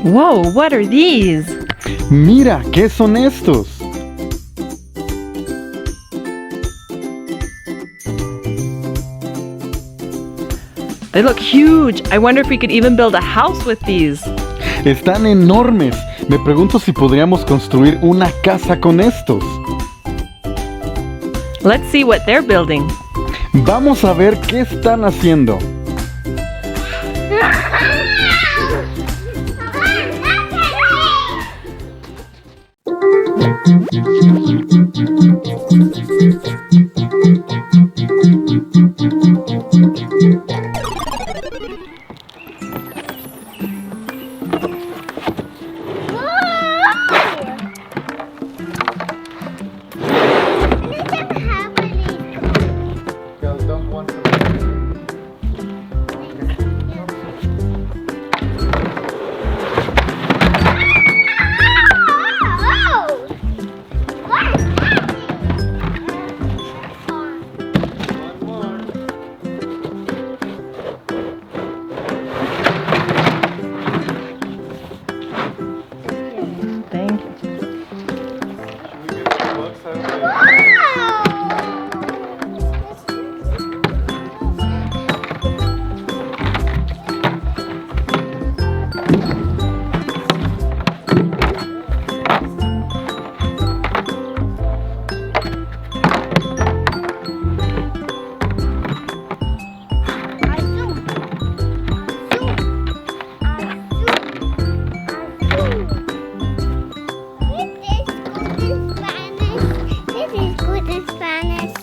Whoa, what are these? Mira, ¿qué son estos? They look huge. I wonder if we could even build a house with these. Están enormes. Me pregunto si podríamos construir una casa con estos. Let's see what they're building. Vamos a ver qué están haciendo.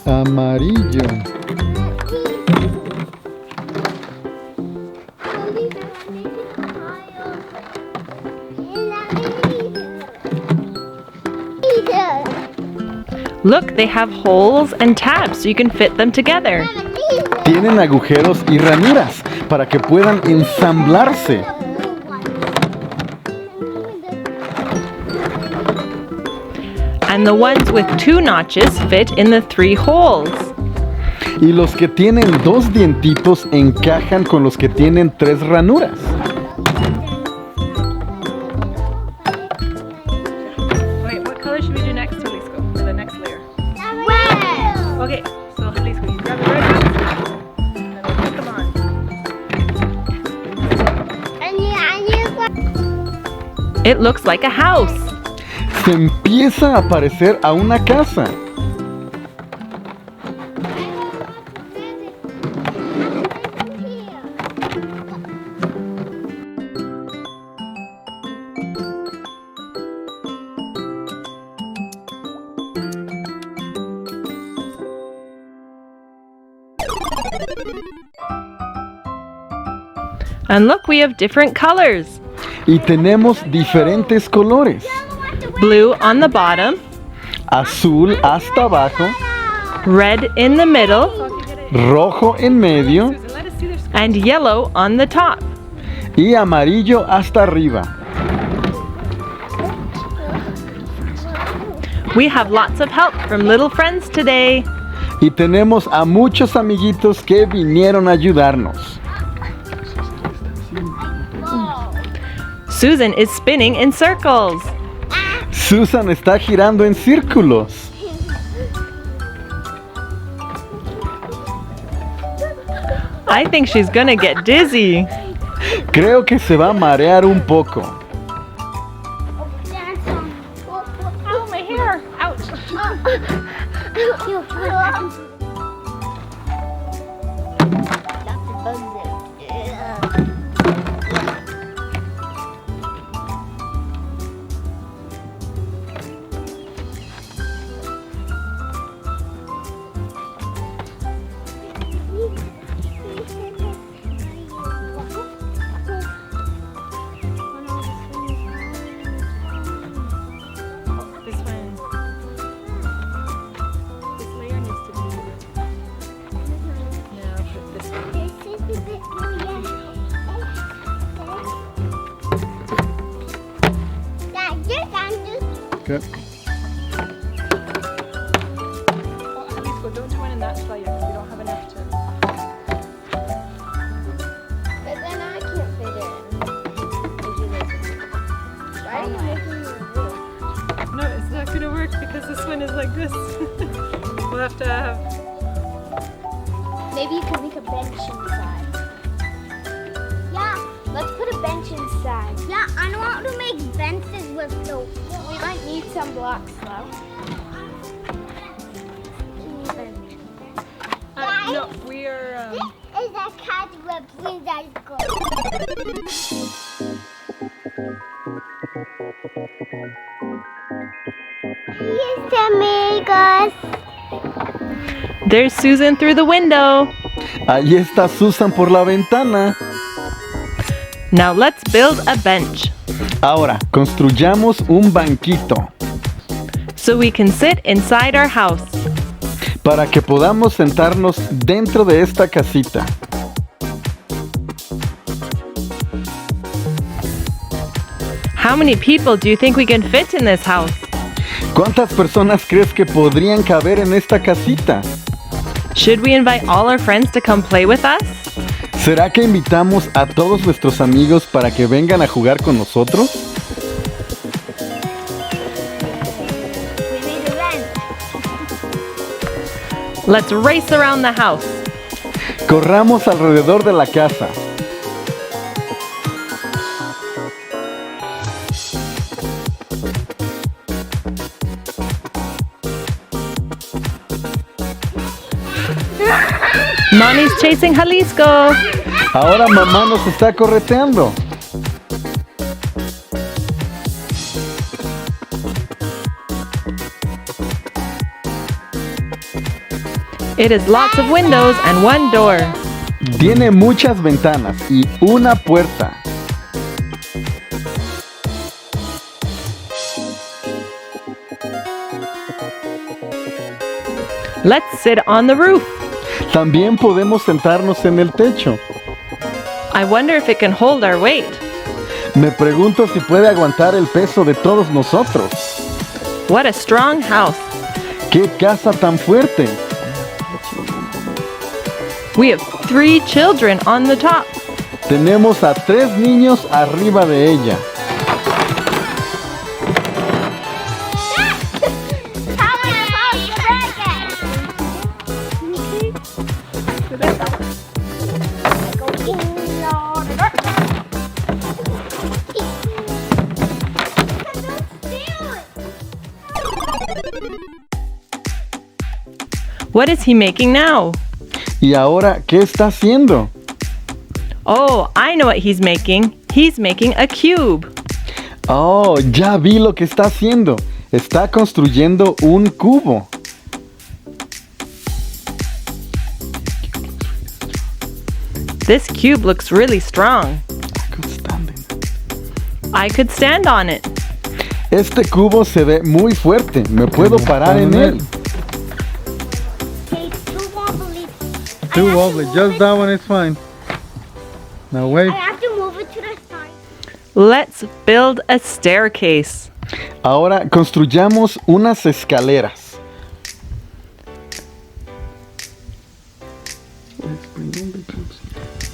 Amarillo. Look, they have holes and tabs so you can fit them together. Tienen agujeros y ranuras para que puedan ensamblarse. And the ones with 2 notches fit in the 3 holes. Y los que tienen 2 dientitos encajan con los que tienen 3 ranuras. Wait, what color should we do next, Jalisco? For the next layer? Red! Okay, so Jalisco, you grab the red ones, and then we'll put them on. It looks like a house. Se empieza a parecer a una casa. And look, we have different colors. Y tenemos diferentes colores. Blue on the bottom, Azul hasta abajo, red in the middle, rojo en medio and yellow on the top. y amarillo hasta arriba. We have lots of help from little friends today. Y tenemos a muchos amiguitos que vinieron a ayudarnos. Susan is spinning in circles. Susan está girando en círculos. I think she's gonna get dizzy. Creo que se va a marear un poco. Oh, my hair! Ouch! Okay. Well, don't do one in that slide yet because we don't have enough to. But then I can't fit in. is like this. We'll have to have... Maybe you can make a bench inside. Yeah, let's put a bench inside. Yeah, I know how to make benches with those. We might need some blocks though. no, we are... This is a cat with Princess Go. Yes, amigos. There's Susan through the window. Ahí está Susan por la ventana. Now let's build a bench Ahora, construyamos un banquito so we can sit inside our house. para que podamos sentarnos dentro de esta casita. How many people do you think we can fit in this house? ¿Cuántas personas crees que podrían caber en esta casita? Should we invite all our friends to come play with us? ¿Será que invitamos a todos nuestros amigos para que vengan a jugar con nosotros? We need a bench. Let's race around the house. Corramos alrededor de la casa. Mommy's chasing Jalisco. Ahora mamá nos está correteando. It has lots of windows and one door. Tiene muchas ventanas y una puerta. Let's sit on the roof. También podemos sentarnos en el techo. I wonder if it can hold our weight. Me pregunto si puede aguantar el peso de todos nosotros. What a strong house. ¡Qué casa tan fuerte! We have 3 children on the top. Tenemos a 3 niños arriba de ella. What is he making now? ¿Y ahora qué está haciendo? Oh, I know what he's making. He's making a cube. Oh, ya vi lo que está haciendo. Está construyendo un cubo. This cube looks really strong. I could stand on it. Este cubo se ve muy fuerte. Me puedo parar en él. Too wobbly. Just that one is fine. Now wait. I have to move it to the side. Let's build a staircase. Ahora construyamos unas escaleras.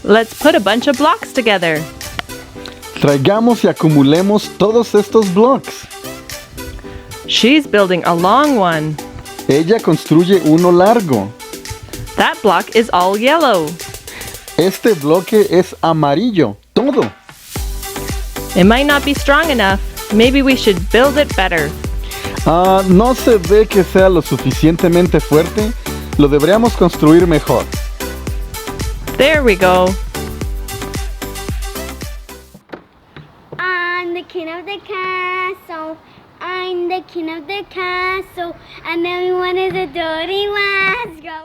Let's put a bunch of blocks together. Traigamos y acumulemos todos estos blocks. She's building a long one. Ella construye uno largo. That block is all yellow. Este bloque es amarillo, todo. It might not be strong enough. Maybe we should build it better. No se ve que sea lo suficientemente fuerte. Lo deberíamos construir mejor. There we go. I'm the king of the castle. I'm the king of the castle. And everyone is adoring. Let's go.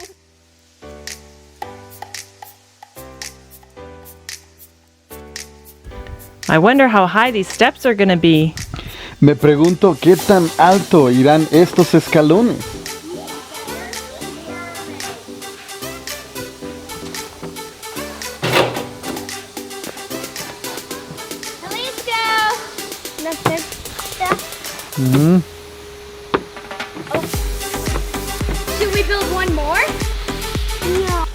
I wonder how high these steps are gonna be. Me pregunto qué tan alto irán estos escalones. Let's go. That's it. Ujú. Should we build one more? No.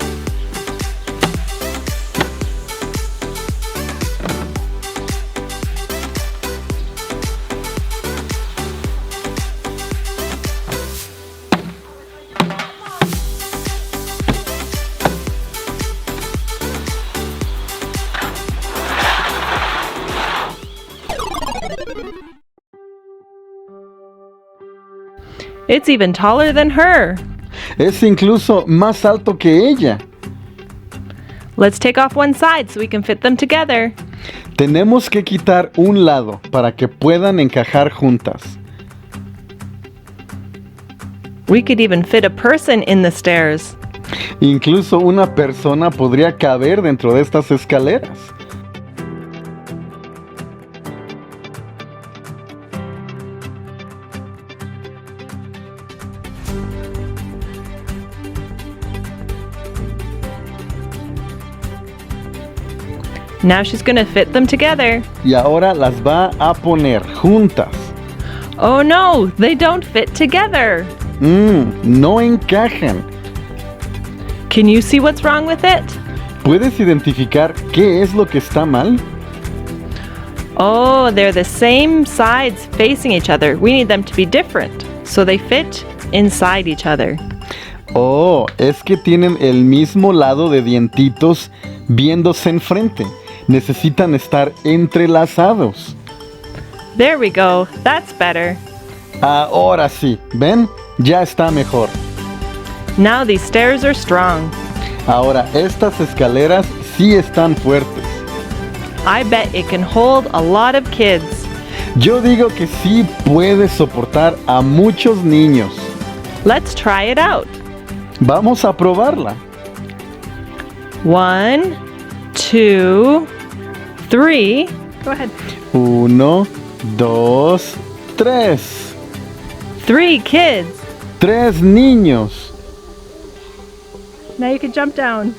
It's even taller than her. Es incluso más alto que ella. Let's take off one side so we can fit them together. Tenemos que quitar un lado para que puedan encajar juntas. We could even fit a person in the stairs. Incluso una persona podría caber dentro de estas escaleras. Now she's gonna fit them together. Y ahora las va a poner juntas. Oh no, they don't fit together. No encajan. Can you see what's wrong with it? ¿Puedes identificar qué es lo que está mal? Oh, they're the same sides facing each other. We need them to be different, so they fit inside each other. Oh, es que tienen el mismo lado de dientitos viéndose enfrente. Necesitan estar entrelazados. There we go, that's better. Ahora sí, ¿ven? Ya está mejor. Now these stairs are strong. Ahora estas escaleras sí están fuertes. I bet it can hold a lot of kids. Yo digo que sí puede soportar a muchos niños. Let's try it out. Vamos a probarla. 1, 2, 3. Go ahead. 1, 2, 3. 3 kids. 3 niños. Now you can jump down.